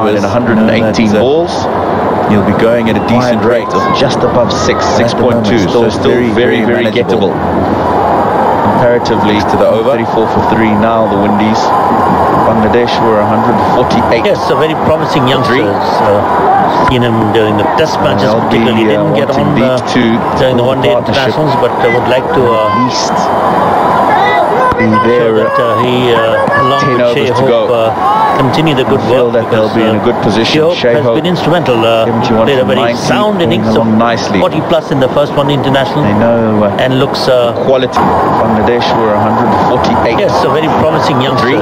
in 118 balls. He'll be going at a decent rate of just above 6.2, so still very gettable. Comparatively to the over. 34 for 3 now, the Windies. Bangladesh were 148. Yes, a very promising youngsters. Seen him during the test matches, particularly didn't get on during the one-day internationals, but would like to at least be there. He, along with Shea, hope continue the good work. That they'll be in a good position. Shea has been instrumental. Played a very sound innings of 40 plus in the first one international. They know and looks quality. Bangladesh were 148. Yes, a very promising youngsters.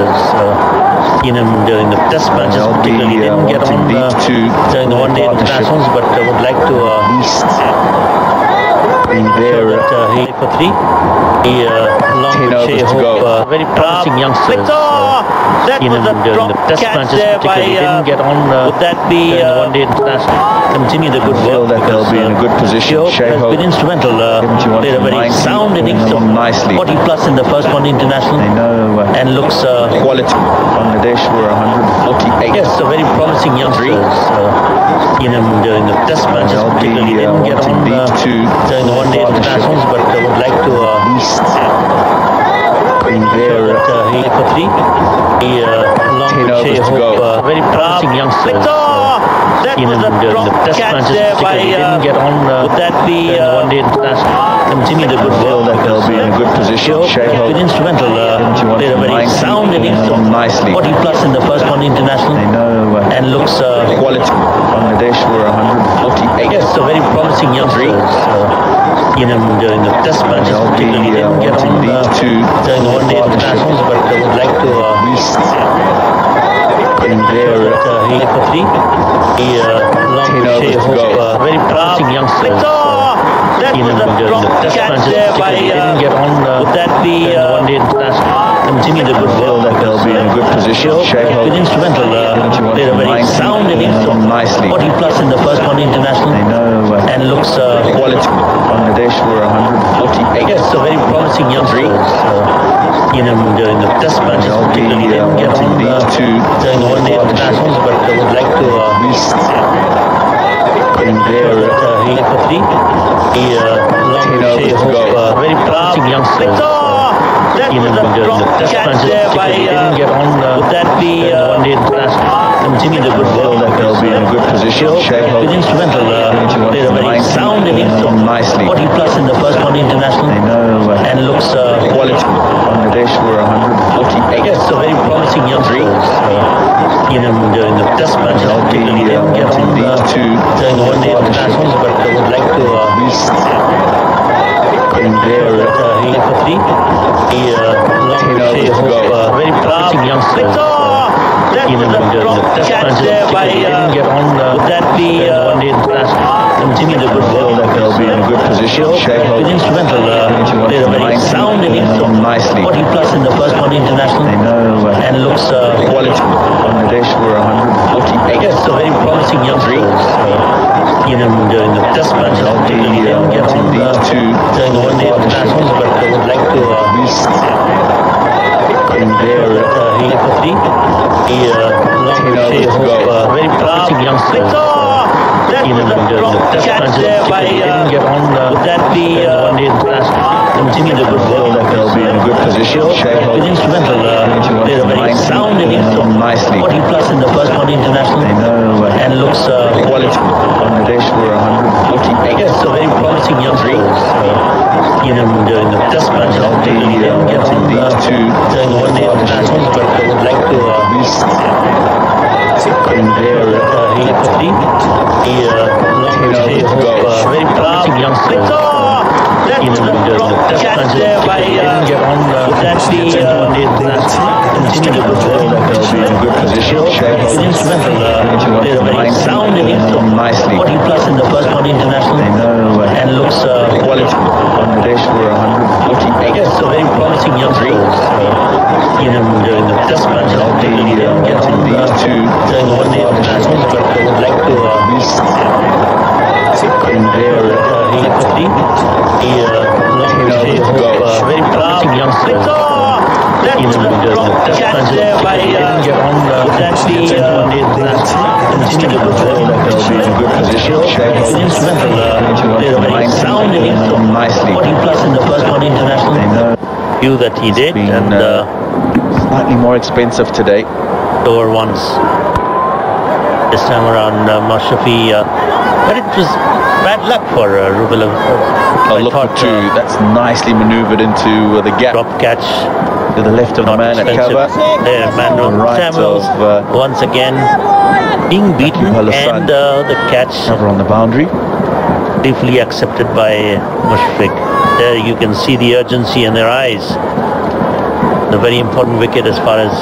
Seen him during the test matches, particularly didn't get on during the one-day internationals, but would like to at least be there. He for 3. He along with Shea, hope very promising youngsters. That was a during the test matches, particularly didn't get on. Would that be the one-day international? Continue the good work. That they'll be in a good position. Shea has been instrumental. Played a very sound innings of 40 plus in the first one international. They know and looks quality. Bangladesh were 148. Yes, a very promising youngsters. Seen him during the test matches, particularly didn't get on during the one-day internationals, but would like to at least be there. He for 3. He along with Shea, hope very promising youngsters. Seen him during the test matches, particularly didn't get on would that be the one-day international? Continue the good work. That they'll be in a good position. Shea has been instrumental. Played a very sound innings of 40 plus in the first one international. They know and looks quality. Bangladesh were 148. Yes, a very promising youngsters. Seen him during the test matches, particularly didn't get on during the one-day internationals, but would like to at least be there. He for 3. He along with Shea, hope very promising youngsters. Seen him during the test matches, particularly didn't get on would that be the one-day international? Continue the good work. That they'll be in a good position. Shea has been instrumental. Played a very sound innings of 40 plus in the first one international. They know and looks quality. Bangladesh were 148. Yes, a very promising youngsters. Seen him during the test matches, particularly didn't get on during the one-day internationals, but would like to at least be there. He for 3. He along with Shea, hope very promising youngsters. Seen him during the test matches, particularly didn't get on would that be the one-day international? Continue the good work. That they'll be in a good position. Shea has been instrumental. Played a very sound innings of 40 plus in the first one international. They know and looks quality. Bangladesh were 148. Yes, a very promising youngsters. Seen him during the test matches, particularly didn't get on during the one-day internationals, but would like to at least be there. He for 3. He along with Shea, hope very promising youngsters. Seen him during the test matches, particularly didn't get on would that be the one-day international? Continue the good work. That they'll be in a good position. Shea has been instrumental. Played a very sound innings of 40 plus in the first one international. They know and looks quality. Bangladesh were 148. Yes, a very promising youngsters. Seen him during the test matches, particularly didn't get on during the one-day internationals, but would like to at least be there. He for 3. He along with Shea, hope very promising youngsters. Seen him during the test matches, particularly didn't get on would that be the one-day international? Continue the good work. That they'll be in a good position. Shea has been instrumental. Played a very sound innings of 40 plus in the first one international. They know and looks quality. Bangladesh were 148. Yes, a very promising youngsters. Seen him during the test matches, particularly didn't get on during the one-day internationals, but would like to at least be there. He for 3. He along with Shea, hope very promising youngsters. Seen him during the test matches, particularly didn't get on would that be the one-day international? Continue the good work. That they'll be in a good position. Shea has been instrumental. Played a very sound innings of 40 plus in the first one international. They know and looks quality. Bangladesh were 148. Yes, a very promising youngsters. Seen him during the test matches, particularly didn't get on during the one-day internationals, but would like to at least be there. He for 3. He along with Shea, hope very promising youngsters. Seen him during the test matches, particularly didn't get on would that be one-day international. Continue to play They'll be in a good position. instrumental. Very sound innings of nicely. 40 plus in the first one international. They know View that he did, been, and slightly more expensive today. lower ones. This time around, Mashrafi, but it was bad luck for Rubel. A look for two. That's nicely manoeuvred into the gap Drop catch. to the left of the man at cover. There, Manuel Right Samuels of once again being beaten, Al-Hassan. and the catch cover on the boundary. briefly accepted by Mushfiq. There you can see the urgency in their eyes. The very important wicket as far as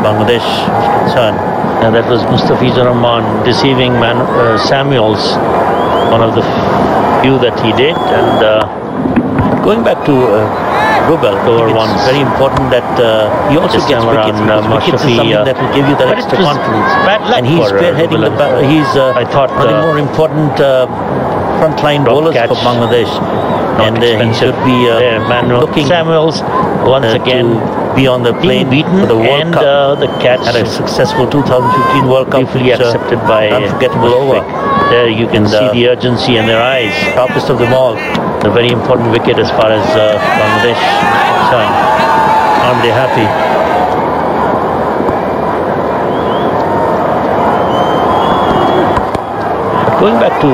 Bangladesh is concerned. And that was Mustafizur Rahman deceiving Samuels, one of the few that he did. And going back to Rubel, lower one, very important that he also gets wickets. Wickets is something that will give you that extra confidence. Bad luck, and he's spearheading he's I thought one of the more important frontline bowlers for Bangladesh. And he should be looking Samuels once again be on the plane beaten for the World Cup. The catch had a successful 2015 World Cup, fully accepted by unforgettable over. There you can see the urgency in their eyes. Sharpest of them all, the very important wicket as far as Bangladesh is concerned. Aren't they happy? Going back to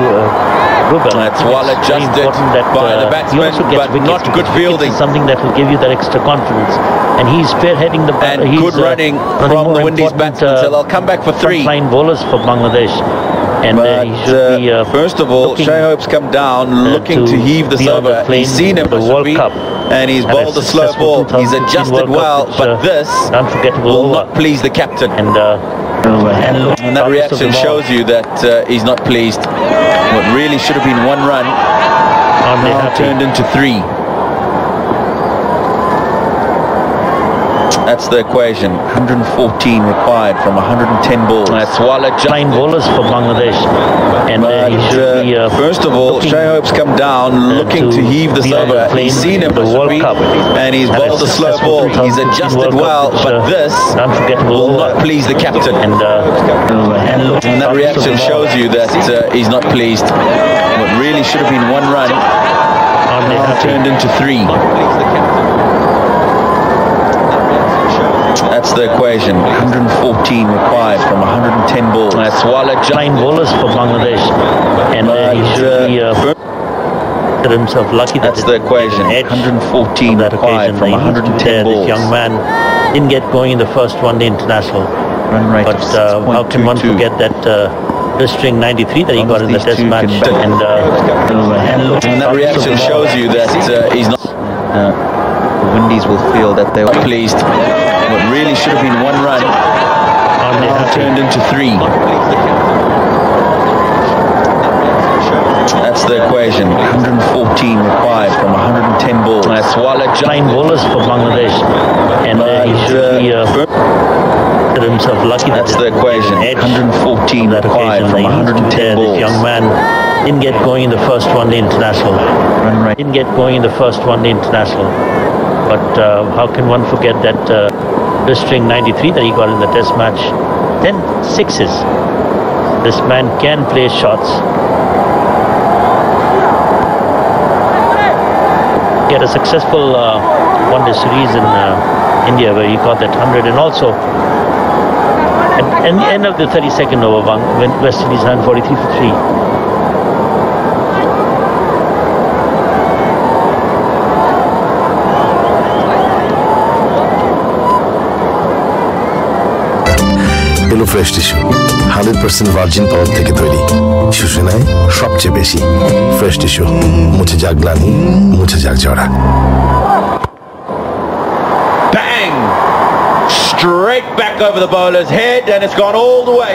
Rubel, That's well adjusted by the batsman, but not good fielding. Something that will give you that extra confidence. And he's spearheading the And good running from the Windies batsmen, so they'll come back for three. Frontline bowlers for Bangladesh. And But he should be first of all, Shai Hope's come down looking to heave this over. He's seen him the World Mashrafi, Cup, and he's bowled a slow ball. He's adjusted well, but this will not please the captain. And that reaction shows you that he's not pleased. What really should have been one run now turned into three. That's the equation. 114 required from 110 balls. That's well adjusted. fine bowlers for Bangladesh. And he should be first of all, Shai Hope's come down looking to heave this over. He's seen him the World Mashrafi, Cup, and he's bowled a slow ball. He's adjusted well, but this will not please the captain. And that reaction shows you that he's not pleased. What really should have been one run now turned into three. That's the equation. 114 required from 110 balls. That's well adjusted. fine bowlers for Bangladesh. And he should be himself lucky. That's the equation. 114 required from 110 balls. This young man didn't get going in the first one-day international. Run rate But how can one forget that blistering 93 that he got in the test match? And that reaction shows you that he's not. The Windies will feel that they were pleased. What really should have been one run now turned into three. That's the equation. 114 required from 110 balls. That's well adjusted. fine bowlers for Bangladesh. And he should be himself lucky. That's the equation. 114 required from 110 balls. This young man didn't get going in the first one-day international. Run rate. Didn't get going in the first one-day international. But how can one forget that blistering 93 that he got in the test match? 10 sixes. This man can play shots. He had a successful one-day series in India where he got that 100, and also at the end of the 32nd over, when West Indies ran 43 for 3. এলো fresh tissue 100% virgin powder থেকে তৈরি শুষে নেয় সবচেয়ে বেশি fresh tissue মুছে যাক গ্লানি মুছে যাক জরা Bang! Straight back over the bowler's head, and it's gone all the way.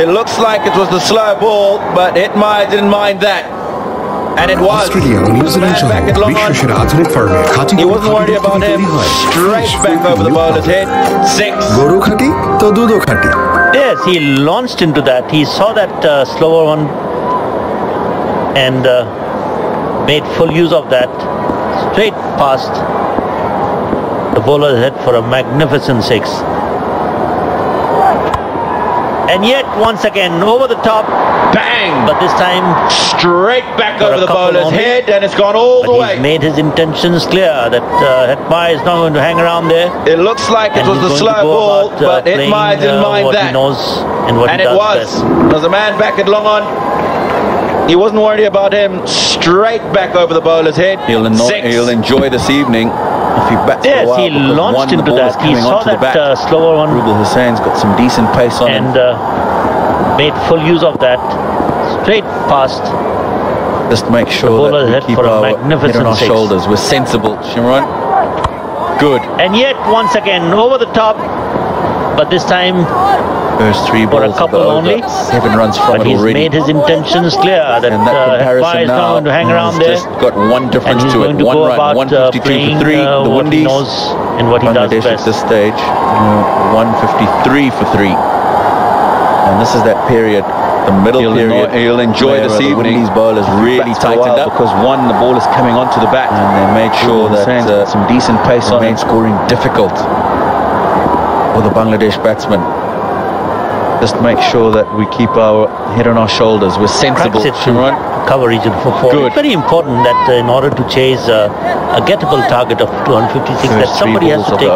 It looks like it was the slow ball, but Hitmaya didn't mind that. And it was. Australia ও New Zealand সহ বিশ্বের আধুনিক ফার্মে খাঁটি He wasn't worried about him. Straight back over the bowler's head. 6. গরু খাঁটি তো দুধও খাঁটি Yes, he launched into that. He saw that slower one and made full use of that. Straight past The bowler head for a magnificent 6. And yet, once again, over the top. Bang! But this time, straight back over the bowler's head, and it's gone all the way. He's made his intentions clear that Hetmyer is not going to hang around there. It looks like it was the slow ball, but Hetmyer didn't mind what that. He knows and what and he it does was. best. There was a man back at long on. He wasn't worried about him. Straight back over the bowler's head. He'll enjoy this evening. If he bats yes, for a while, he launched into that. He saw that slower one. Rubal Hussain's got some decent pace on him. And made full use of that. Straight past. Just make sure that we keep our head on our shoulders. We're sensible, Shimron. Good. And yet, once again, over the top. But this time, first 3 balls for a couple only. 7 runs from it already. He's made his intentions clear that comparison is not going to hang around there. Just got one difference to it. One run, 152 for 3. The Windies knows and what he does best. At this stage, 153 for 3. And this is that period, the middle period. He'll enjoy this evening. These bowlers really tightened up because one, the ball is coming onto the bat, and they made sure that some decent pace on made scoring difficult for the Bangladesh batsmen. Just make sure that we keep our head on our shoulders. We're sensible. Cover region for 4. Good. It's very important that in order to chase a gettable target of 256, that somebody has to take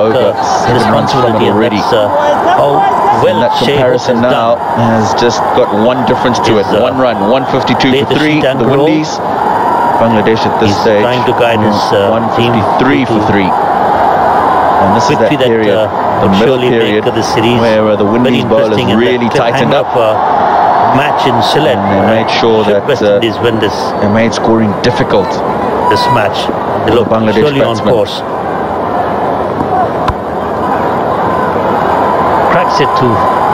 responsibility. And that's how well that comparison now has just got one difference to it. 1 run, 152 for 3. The Windies. Bangladesh at this stage trying to guide his 153 for 3. And this is that period, the middle period, the series where the Windies bowlers really tightened up. Match in Sylhet. And they made sure that they made scoring difficult. This match, they look surely on course. Cracks it to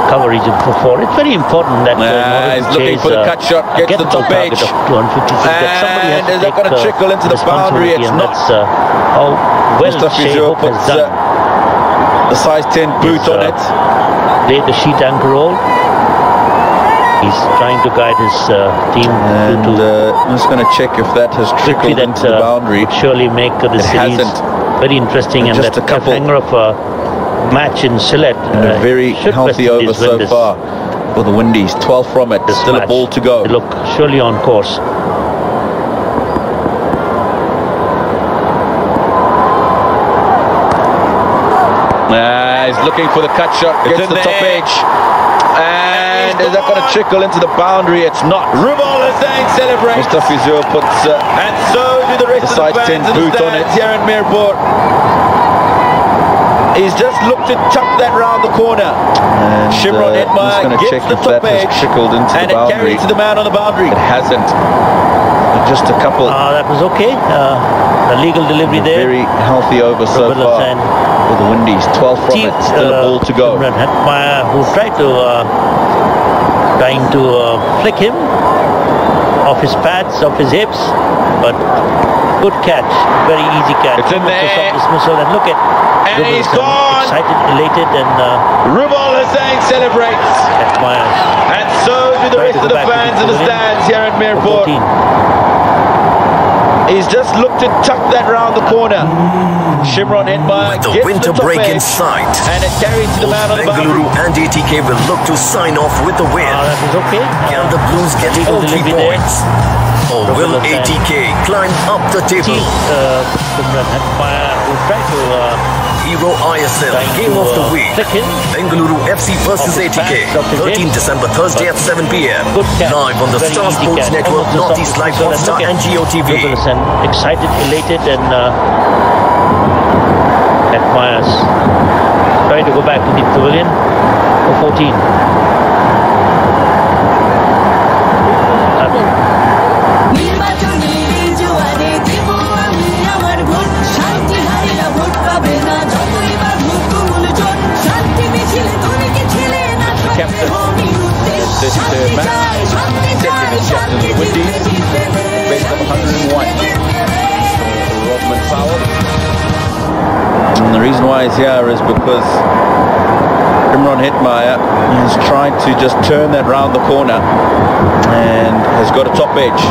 cover region for 4. It's very important that he's looking for the cut shot, gets the top edge. And is that going to trickle into the boundary? It's not. How well Mustafizu puts the size 10 boot on it. Laid the sheet anchor roll. He's trying to guide his team. And I'm just going to check if that has trickled into the boundary. Surely make the series very interesting, and just that a couple hanger of a match in Sylhet. A very healthy over so far for the Windies. 12 from it. There's still a ball to go. They look surely on course. He's looking for the cut shot. Gets the top edge. And is that going to trickle into the boundary? It's not. Rubal Hussain celebrates. Mustafizu puts and so do the rest of the fans boot on it here in Mirpur. He's just looked to tuck that round the corner. And Shimron Hetmyer gets the top edge trickled into and the boundary. It carries to the man on the boundary. It hasn't. Just a couple. That was okay. The legal delivery there. Very healthy over so far for the Windies. 12 from it. Still a ball to go. Hetmyer, who tried to trying to flick him off his pads, off his hips, but good catch. Very easy catch. It's in there. Dismissal, and look at. And he's gone. Excited, elated, and Rubal Hussain celebrates. Hetmyer. And so do the rest of the fans in the stands here at Mirpur. He's just looked to tuck that round the corner. Shimron Hetmyer with the winter break in sight, and it carries to the man on the boundary. Bengaluru and ATK will look to sign off with the win. That was okay. Can the Blues get all 3 points? Or will ATK climb up the table? Shimron Hetmyer will try to Hero ISL Game of the Week. Bengaluru FC versus ATK. 13 December, Thursday at 7 p.m. Live on the Star Sports Network, Northeast Live, Hotstar and GeoTV. Excited, elated, and Hetmyer trying to go back to the pavilion for 14. Captain, 33rd match, second as captain of the Windies, best of 101 for Rodman Powell. And the reason why he's here is because Shimron Hetmyer is trying to just turn that round the corner and has got a top edge.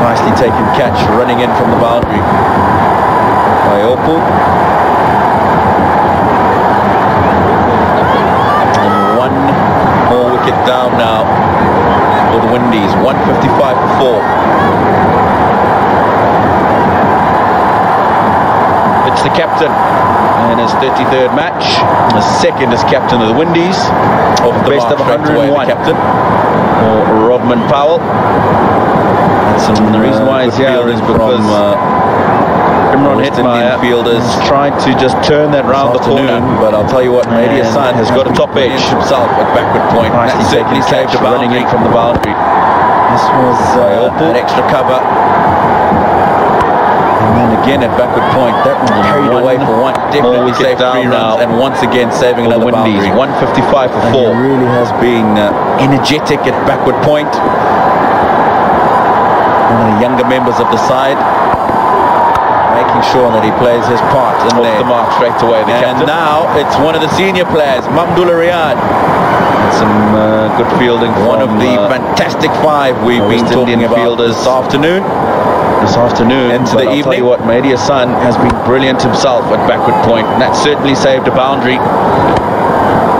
Nicely taken catch, running in from the boundary by Opu. down now for the Windies. 155 for 4. It's the captain in his 33rd match. The second as captain of the Windies. Off the best of 101. The captain. Or Rodman Powell. And the reason why he's here is because Imran Hetmyer fielders tried to just turn that round the corner. But I'll tell you what, Mehdi Hasan has got a top edge himself at backward point. That certainly saved the running in from the boundary. This was an extra cover. And then again at backward point, that one carried away for one. Definitely saved 3 runs, and once again saving another Windies. boundary. 155 for 4. He really has been energetic at backward point. One of the younger members of the side, making sure that he plays his part in Off there. the mark straight away, the captain. And now it's one of the senior players, Mamdullah Riyad. Some good fielding. One of the fantastic 5 we've been talking about fielders this afternoon. Into the evening. I'll tell you what, Mehdi Hasan has been brilliant himself at backward point, and that certainly saved a boundary.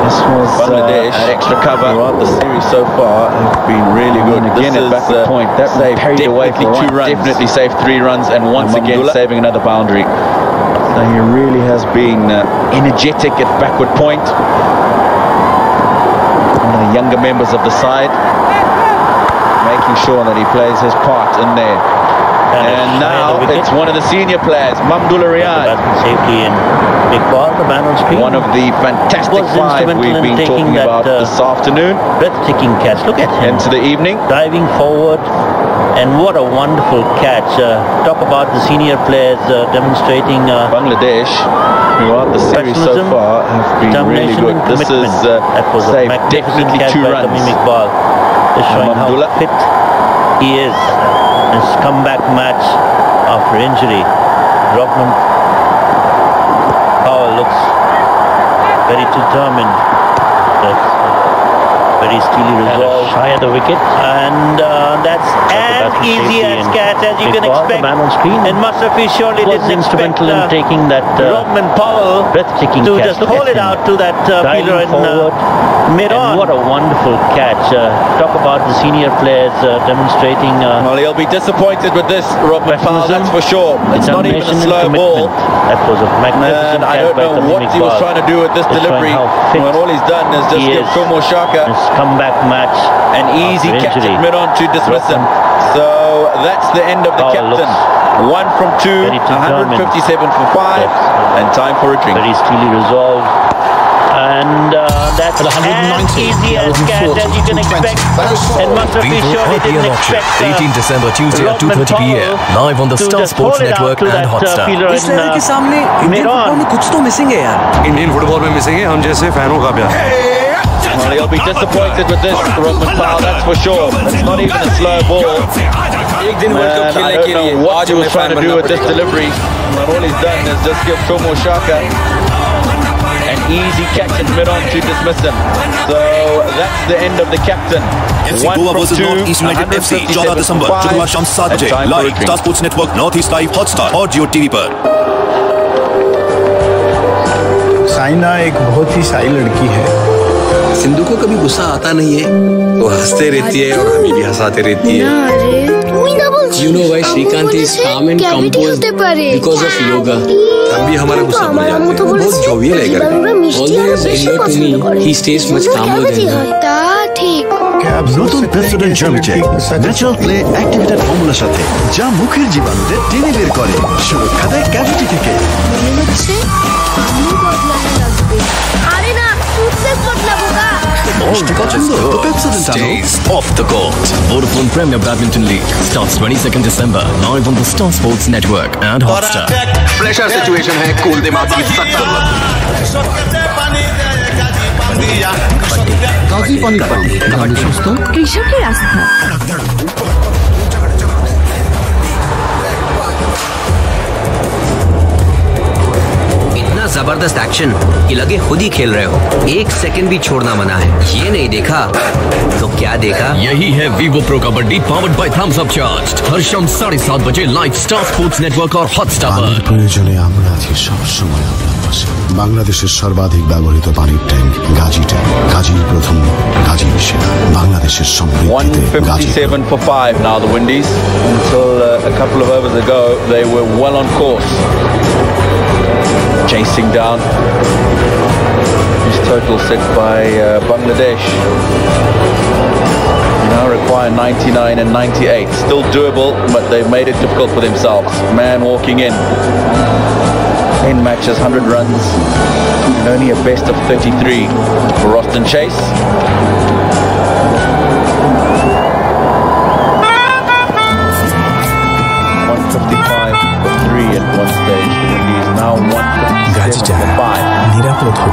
This was Bangladesh extra cover. Throughout the series so far have been really good. And again at backward point, that saved away for 2 runs. Definitely saved 3 runs, and once again saving another boundary. So he really has been energetic at backward point. One of the younger members of the side, making sure that he plays his part in there. And now it's one of the senior players, Mamdullah Riyad. Safely in big ball, the man on screen. One of the fantastic 5 we've been talking about this afternoon. Breathtaking catch. Look at him. Into the evening. Diving forward. And what a wonderful catch. Talk about the senior players demonstrating Bangladesh, throughout the series so far, have been really good. This is saved definitely 2 runs. Just showing how fit he is. His comeback match after injury. Rodman Powell looks very determined. That's very steely resolve. Shy at the wicket. And that's as easy as catch as you can expect. Man on screen. And Mashrafi surely didn't instrumental in taking that Rodman Powell breathtaking to just hold it out to that fielder in mid-on. What a wonderful catch. Talk about the senior players demonstrating. Well, he'll be disappointed with this, Rodman Powell, that's for sure. It's not even a slow ball. That was a magnificent catch. I don't know what he was trying to do with this delivery, when all he's done is just give Kumar Shaka comeback match, an easy catch at mid-on to dismiss him. So that's the end of the captain. 1 from 2, 157 for 5, and time for a drink. Very steely resolve. And that's as easy as catch as you can expect. And Mashrafi surely didn't expect 18 December, Tuesday at 2:30 p.m. Live on the Star Sports Network and Hotstar. इस लहर के सामने Indian football में कुछ तो missing है यार. Indian football में मिसिंग है हम जैसे फैनों का प्यार. Well, he'll be disappointed with this, Rodman Powell, that's for sure. It's not even a slow ball. And I don't know what he was trying to do with this delivery. But all he's done is just give Kumar Shaka an easy catch at mid-on to dismiss him. So that's the end of the captain. 1 from 2, East United FC 14 दिसंबर शुक्रवार शाम 7 बजे live Star Sports network north east live Hotstar और जियो TV पर. साइना एक बहुत ही शाही लड़की है. सिंधु को कभी गुस्सा आता नहीं है. वो हंसते रहती है और हमें भी हंसाते रहती है. You know why Srikanth is calm and composed because of yoga. तब भी हमारा गुस्सा भूल जाता है. बहुत जोवियल है घर में. Always eager to me. He stays much calmer than me. নতুন প্রেসিডেন্ট জার্মিটেক ন্যাচারাল ক্লে অ্যাক্টিভেটেড ফর্মুলার সাথে যা মুখের জীবাণুদের টেনে বের করে সুরক্ষা দেয় ক্যাভিটি থেকে. Stays off the court. Vodafone Premier Badminton League starts 22nd December live on the Star Sports Network and Hotstar. Pressure situation है कूल दिमाग की सख्त जरूरत. काजी पानी गाड़ी सुस्त কৃষকের আস্থা जबरदस्त एक्शन कि लगे खुद ही खेल रहे हो. 1 सेकंड भी छोड़ना मना है. ये नहीं देखा तो क्या देखा. यही है Vivo Pro kabaddi powered by Thums Up charged. हर शाम 7:30 बजे लाइव स्टार स्पोर्ट्स नेटवर्क और हॉटस्टार पर. প্রয়োজনে আমরা আছি সব সময় আপনার পাশে. বাংলাদেশের সর্বাধিক ব্যবহৃত পানির ট্যাঙ্ক গাজী ট্যাঙ্ক. গাজীর প্রথম গাজীর এসে বাংলাদেশের সমৃদ্ধিতে 157 for 5 now, the Windies. Until a couple of overs ago, they were well on course. Chasing down. This total set by Bangladesh. Now require 99 and 98. Still doable, but they've made it difficult for themselves. Man walking in. 10 matches, 100 runs, and only a best of 33 for Roston Chase. At one stage, he is now 157 for 5.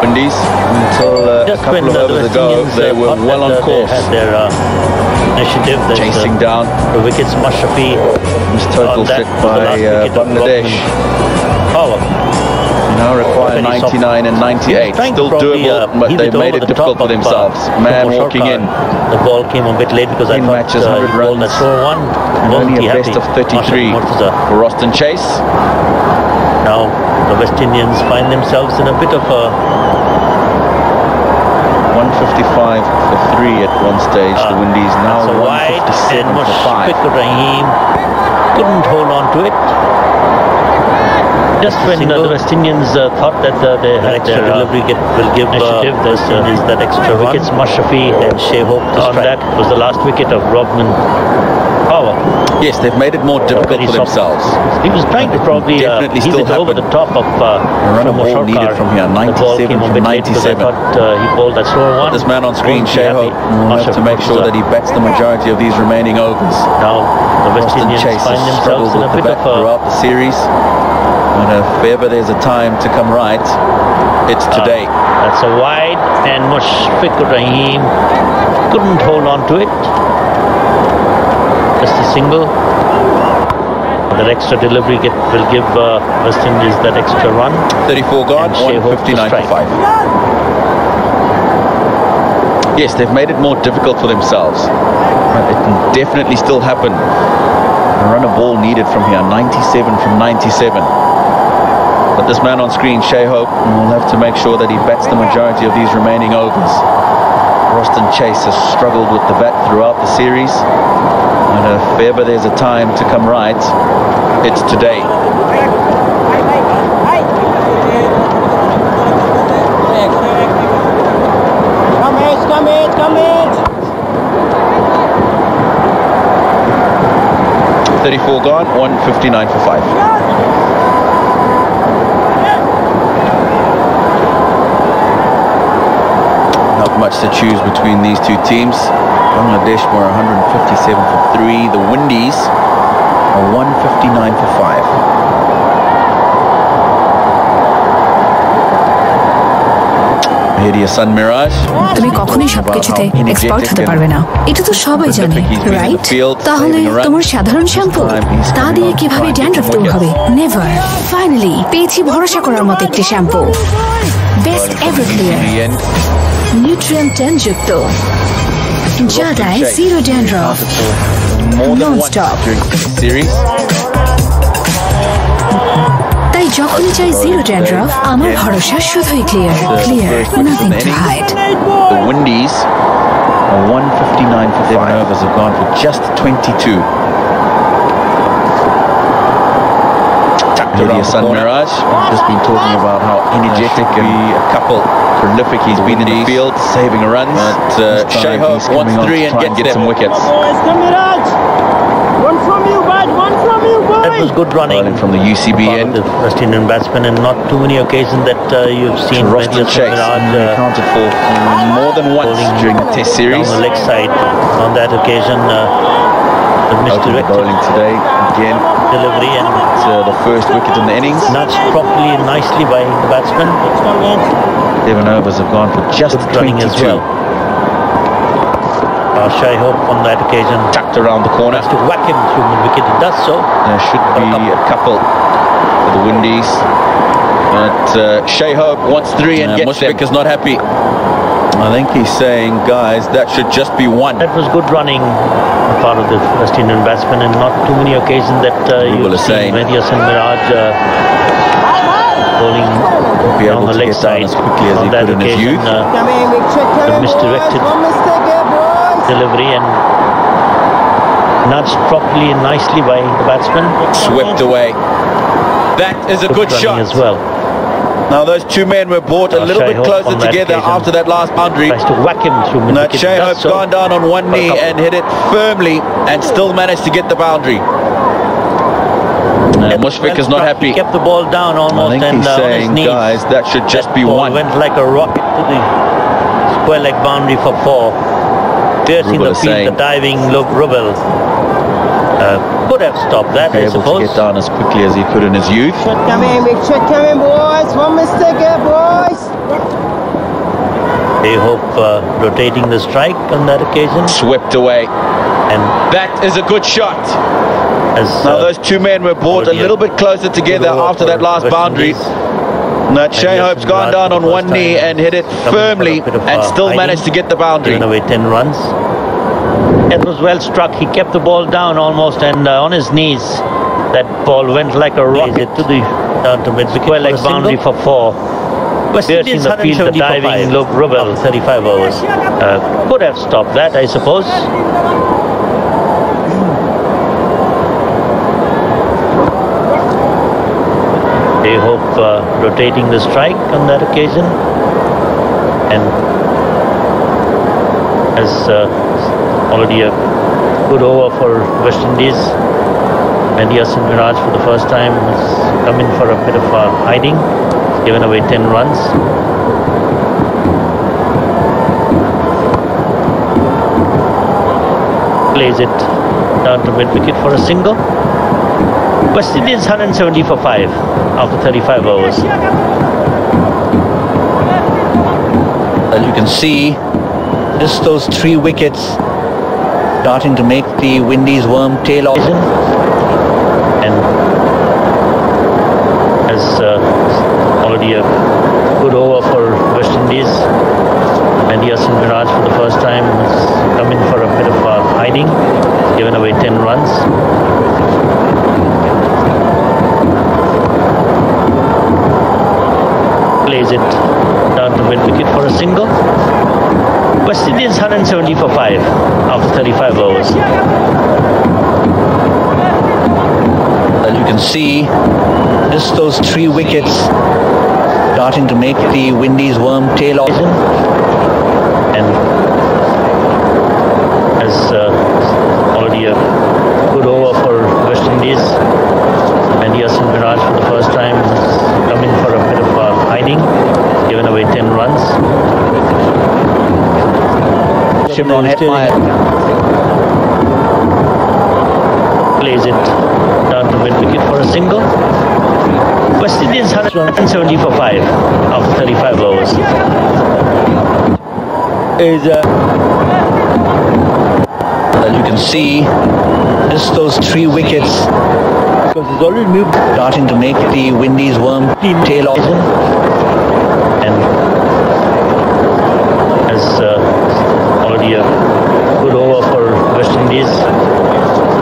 Windies, until a couple of overs ago, they were well on course. They had their initiative. Chasing down. The wickets Mashrafi. This total set by Bangladesh. Power. Now require 99 and 98. Still doable, but they've made it difficult for themselves. Man walking in. The ball came a bit late because I thought matches, 100 runs, that score one. And only a best of 33 for Roston Chase. Now the West Indians find themselves in a bit of a 155 for 3 at one stage. The Windies now 157 for 5. Rahim couldn't hold on to it. Just when the West Indians thought that they had extra delivery will give initiative, is that extra wickets. Mashrafi and Shea Hope on that was the last wicket of Rodman. Power. Yes, they've made it more difficult for themselves. He was trying to probably definitely still over the top of run a ball needed from here. 97 from 97. I thought he bowled that slower one. This man on screen, Shea Hope, will have to make sure that he bats the majority of these remaining overs. Now the West Indians Chase find has themselves struggled in a with the bit bat of throughout the series. And if ever there's a time to come right, it's today. That's a wide, and Mushfiqur Rahim couldn't hold on to it. Just a single. That extra delivery will give West Indies that extra run. 34 gone, 159 for 5. Yes, they've made it more difficult for themselves. But it can definitely still happen. A run a ball needed from here, 97 from 97. But this man on screen, Shea Hope, will have to make sure that he bats the majority of these remaining overs. Roston Chase has struggled with the bat throughout the series. And if ever there's a time to come right, it's today. Come in. 34 gone, 159 for 5. Not much to choose between these two teams. Bangladesh were 157 for 3. The Windies are 159 for 5. Sun Mirage. তুমি কখনোই সবকিছুতে expert হতে পারবে না, এটা তো সবাই জানে, রাইট? তাহলে তোমার সাধারণ শ্যাম্পু তা দিয়ে কিভাবে ড্যান্ড্রাফ দূর হবে? নেভার। ফাইনালি পেয়েছি ভরসা করার মতো একটি shampoo, best ever clear, nutrient 10 যুক্ত, যা দেয় জিরো ড্যান্ড্রাফ নন স্টপ। তাই যখনই চাই জিরো ড্যান্ড্রাফ, আমার ভরসা শুধুই Clear, nothing to hide. The Windies are 159 for 5. Overs have gone for just 22. Sun Mirage. Just been talking about how energetic and a couple prolific he's been in the field, saving a run. But Shea Hope wants 3 and get some wickets. One from you, bud. One from you, boy. That was good running from the UCB end. The West Indian batsman, and not too many occasions that you've seen. Roston Chase accounted for more than once during the Test series. On the leg side, on that occasion, the misdirected bowling today again. Delivery and the first wicket in the innings. Nudged properly and nicely by the batsman. 11 overs have gone for just 22. As well. Shea Hope on that occasion tucked around the corner to whack him through mid-wicket. It does so. There should be a couple for the Windies, but Shea Hope wants 3 and Mushfiq is not happy. I think he's saying, guys, that should just be 1. That was good running on part of the West Indian batsman, and not too many occasions that you've seen Sun Mirage bowling on the leg side as quickly as he could in his youth. The misdirected delivery and nudged properly and nicely by the batsman. Swept away. That is a good shot as well. Now those two men were brought a little bit closer together after that last boundary. Tries to whack him through mid wicket. Shai Hope's gone down on one knee and hit it firmly and still managed to get the boundary. Mushfiq is not happy. He kept the ball down almost. I think he's saying, guys, that should just be one. Went like a rocket to the square leg boundary for 4. Piercing the field, the diving Rubel could have stopped that, I suppose. Able to get down as quickly as he could in his youth. Come in, big check, come in, boys. One mistake here, boys. They hope rotating the strike on that occasion. Swept away. And that is a good shot. Now those two men were brought a little bit closer together after that last boundary. Shai Hope's gone down on one knee and hit it firmly and still managed to get the boundary. Away 10 runs. It was well struck. He kept the ball down almost and on his knees. That ball went like a rocket to the down to mid square leg boundary for 4. Piercing the field, the diving Rubel 35 overs. Could have stopped that, I suppose. They hope rotating the strike on that occasion. And as already a good over for West Indies. Mehdi Hasan Miraj for the first time has come in for a bit of hiding. He's given away 10 runs. Plays it down to mid wicket for a single. West Indies 170 for 5 after 35 overs. As you can see, just those 3 wickets starting to make the Windies worm tail off. And as already a good over for West Indies. Mehdi Hasan Miraj for the first time has come in for a bit of hiding. He's given away 10 runs. Plays it down to mid wicket for a single. West Indies 170 for 5 after 35 overs. As you can see, just those 3 wickets starting to make the Windies worm tail off. And as already a good over for West Indies. Mehdi Hasan Miraj for the first time has come in for a bit of hiding. He's given away 10 runs. Shimron Hetmeyer plays it down to mid wicket for a single. West Indies 170 for 5 after 35 overs. As you can see, just those 3 wickets because he's already moved, starting to make the Windies worm tail off. And as already a good over for West Indies.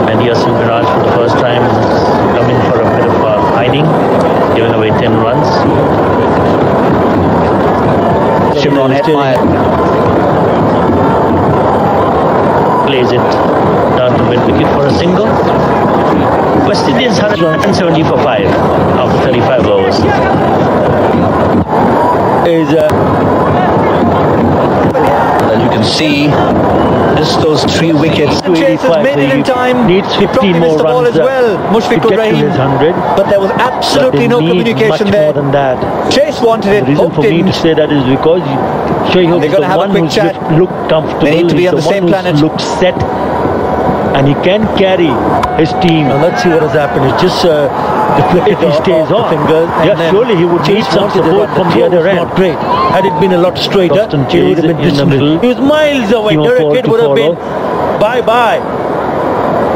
Mehdi Hasan Miraj for the first time has come in for a bit of hiding. Given away 10 runs. Shimron Hetmeyer plays it down to mid wicket for a single. West Indies 170 for 5 after 35 overs. As you can see, just those 3 wickets. Chase has made it in time. Needs 15 more runs as well. Mushfiq Rahim, but there was absolutely no communication there. More than that. Chase wanted it. The reason for me to say that is because Shai Hope is the one who looked comfortable. They need to be on the same planet. Looks set, and he can carry his team. Now let's see what has happened. It's just if he stays on, surely he would need some support from the other end. Not great. Had it been a lot straighter, it would have been dismal. He was miles away. Derek would have been bye-bye.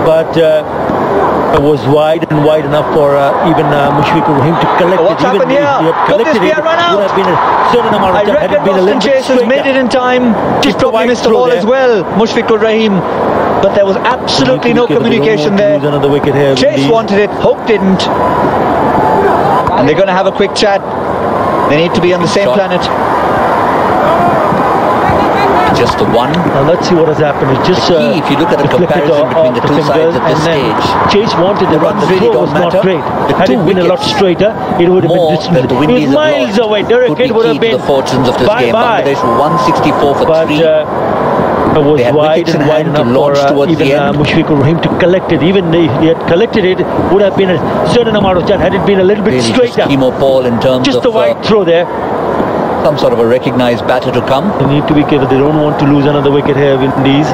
But it was wide and wide enough for even Mushfiq Rahim to collect it. What's happened here? Could this be a run out? Would have been a certain amount of time. I reckon Boston Chase has made it in time. Just probably missed the ball as well, Mushfiq Rahim. But there was absolutely no communication there. Another wicket here. Chase wanted it, Hope didn't. And they're going to have a quick chat. They need to be on the same planet. Just the one. Now let's see what has happened. It's just if you look at the comparison between the two sides at this stage, Chase wanted the run. The really throw was not great. Had it been a lot straighter, it would have been distant. The Windies was miles away. Derek Kidd would have been the fortunes of this game. Bangladesh 164 for 3. It was wide and wide enough for even Mushfiqur Rahim to collect it. Even if he had collected it, would have been a certain amount of chance had it been a little bit really straighter. Kimo Paul in terms just of the wide throw there. Some sort of a recognised batter to come. They need to be careful. They don't want to lose another wicket here, Windies.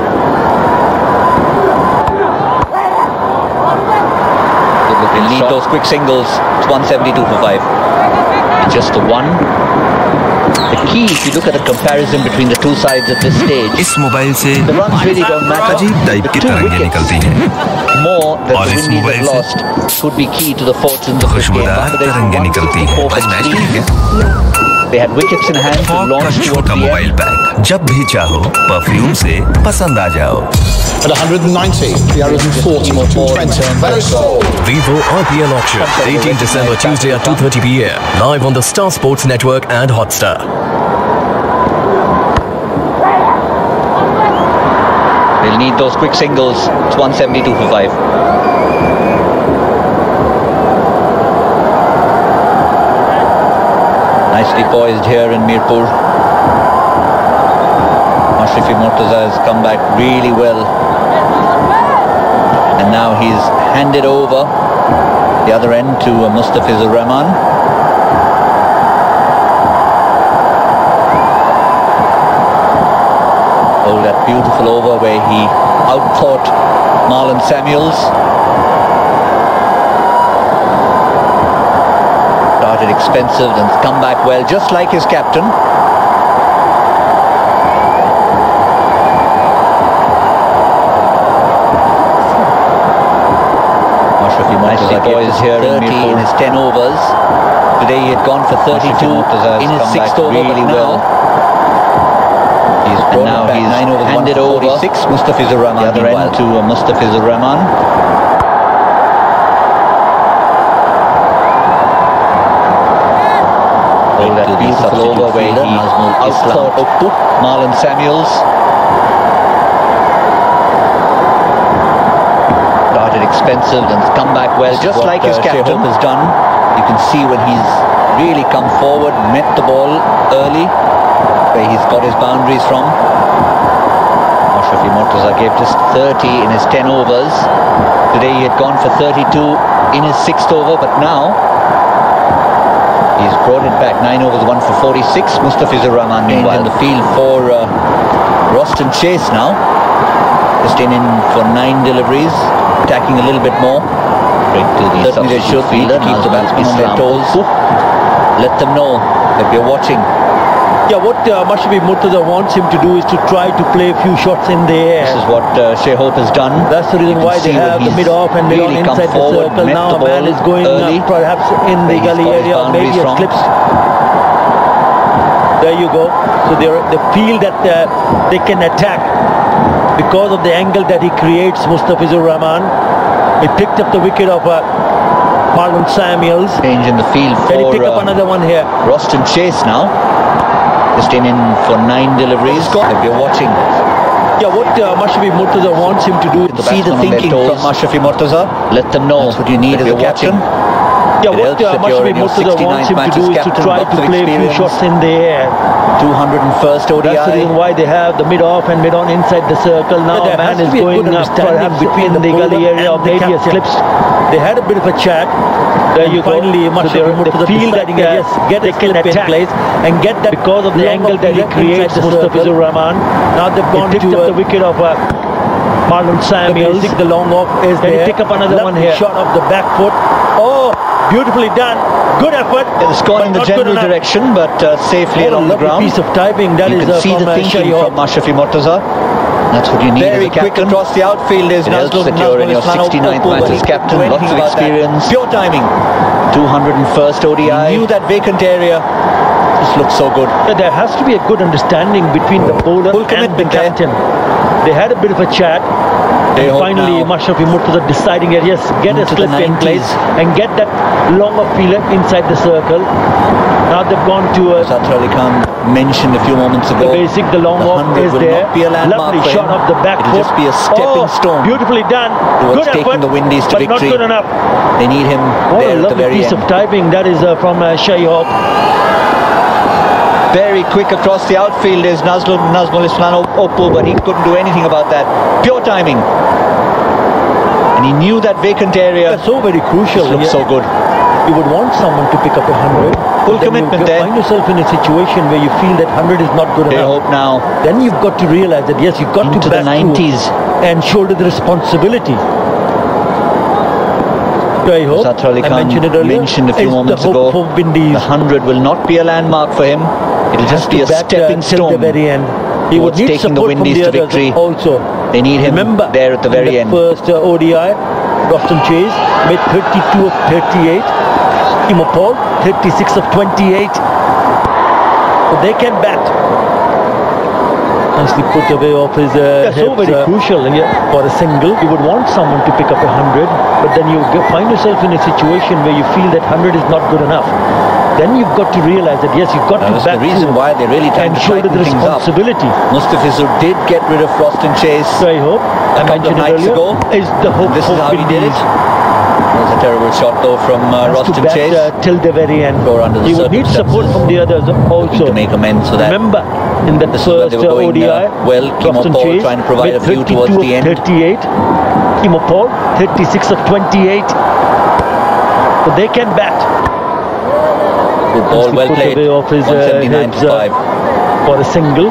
They'll need those quick singles. It's 172 for 5. Just the one. The key, if you look at the comparison between the two sides at this stage, the runs really don't matter. The 2 wickets more that the Windies have lost could be key to the fortunes of this game. They had wickets in hand to launch towards the end. जब भी चाहो perfume से पसंद आ जाओ. At 190, 340, 220. Vivo IPL auction, 18 December, Tuesday at 2:30 p.m. Live on the Star Sports Network and Hotstar. They'll need those quick singles. It's 172 for 5. Nicely poised here in Mirpur. Mashrafi Mortaza has come back really well. And now he's handed over the other end to Mustafizur Rahman. Oh, that beautiful over where he outthought Marlon Samuels. Started expensive and come back well, just like his captain. Mashrafi nicely poised here in his 10 overs. Today he had gone for 32 in his 6th over, really well. He's brought now back 9 overs, handed over 46. Mustafizur Rahman, the other end to Mustafizur Rahman. That beautiful over where he outthought Marlon Samuels. Started expensive and come back well, just like his captain has done. You can see when he's really come forward, met the ball early, where he's got his boundaries from. Mashrafi Mortaza gave just 30 in his 10 overs. Today he had gone for 32 in his 6th over, but now he's brought it back. 9 overs, 1 for 46. Mustafizur Rahman meanwhile in the field for Roston Chase now. Just in for 9 deliveries, attacking a little bit more. Certainly they should be to keep the batsmen on their toes. Let them know that we're watching. Yeah, what Mashrafi Mortaza wants him to do is to try to play a few shots in the air. This is what Shai Hope has done. That's the reason why they have the mid-off and mid-on inside the circle. Now a man is going perhaps in the gully area, maybe a slips. There you go. So they feel that they can attack because of the angle that he creates, Mustafizur Rahman. He picked up the wicket of Marlon Samuels. Change in the field for... Can he pick up another one here? Roston Chase now. Just in for 9 deliveries. If you're watching. Yeah, what Mashrafi Mortaza wants him to do is see the thinking from Mashrafi Mortaza. Let them know. That's what you need as a captain. Yeah, what Mashrafi Mortaza wants him to do is to try to play a few shots in the air. 201st ODI. That's the reason why they have the mid-off and mid-on inside the circle. Now a man is going perhaps between the gully area or maybe a slips. They had a bit of a chat. There you go. Finally, they feel that they can attack place and get that because of the angle that he creates, Mustafizur Rahman. Now they've gone to the wicket of Marlon Samuels. The long off is there. Can he pick up another one here? Shot off the back foot. Oh, beautifully done. Good effort. It's gone in the general direction, but safely along the ground. Piece of typing. That is see the thinking from Mashrafi Mortaza. That's what you need as a captain. Very quick across the outfield is Nazrul that you're in your 69th match as captain. Lots of experience. Pure timing. 201st ODI. He knew that vacant area. This looks so good. There has to be a good understanding between the bowler and the captain. They had a bit of a chat. And finally, Mashrafi Murtaza deciding that yes, get a slip in place and get that long off fielder inside the circle. Now they've gone to Satra Ali Khan mentioned a few moments ago. The long off is there. Lovely shot off the back foot. It'll just be a stepping stone. Beautifully done. Good effort, taking the Windies to but victory. Not good enough. They need him there at the very end. What a lovely piece of typing that is from Shahi Hope. Very quick across the outfield is Nazmul Islam Oppo, but he couldn't do anything about that. Pure timing. And he knew that vacant area. That's so very crucial. It looks so good. You would want someone to pick up 100. Full commitment there. Find yourself in a situation where you feel that 100 is not good enough. They hope now. Then you've got to realize that yes, you've got into to the 90s and shoulder the responsibility. I hope. Satra Ali Khan mentioned a few moments ago, the 100 will not be a landmark for him. It'll just be a stepping stone. Till the very end. He would need taking the Windies to victory. Also, they need him there at the very end. First ODI, Roston Chase made 32 of 38. Timo Paul 36 of 28. But they can bat. Nicely put away off his hips, so very crucial for a single. You would want someone to pick up 100, but then you find yourself in a situation where you feel that 100 is not good enough. Then you've got to realize that yes, you've got to back the reason why they're really trying to shoulder the responsibility. Mustafizur did get rid of Roston Chase. So I hope a couple of nights ago. Is the hope. This is how he did it. It was a terrible shot though from Roston Chase. Till the very end. He would need support from the others also to make amends for that. Remember, in that first ODI, well, Timo Paul trying to provide a few towards the end. 38. Timo Paul 36 of 28. But they can bat. Good ball, well played. Off his 179 to 5 for a single.